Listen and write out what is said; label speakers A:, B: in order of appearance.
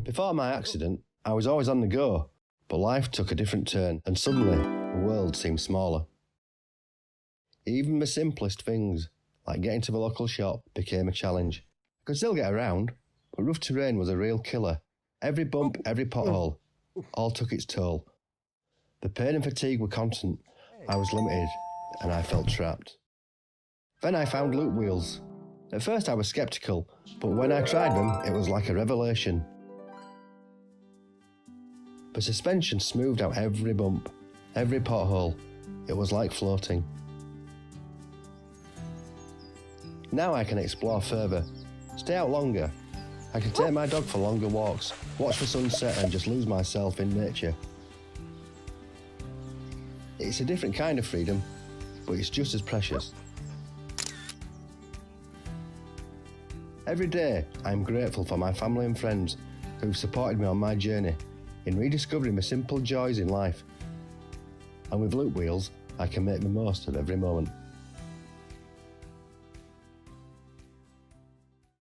A: Before my accident, I was always on the go, but life took a different turn and suddenly the world seemed smaller. Even the simplest things, like getting to the local shop, became a challenge. I could still get around, but rough terrain was a real killer. Every bump, every pothole, all took its toll. The pain and fatigue were constant. I was limited and I felt trapped. Then I found loop wheels. At first I was sceptical, but when I tried them, it was like a revelation. The suspension smoothed out every bump, every pothole. It was like floating. Now I can explore further, stay out longer. I can take my dog for longer walks, watch the sunset and just lose myself in nature. It's a different kind of freedom, but it's just as precious. Every day, I'm grateful for my family and friends who've supported me on my journey in rediscovering the simple joys in life. And with Loopwheels, I can make the most of every moment.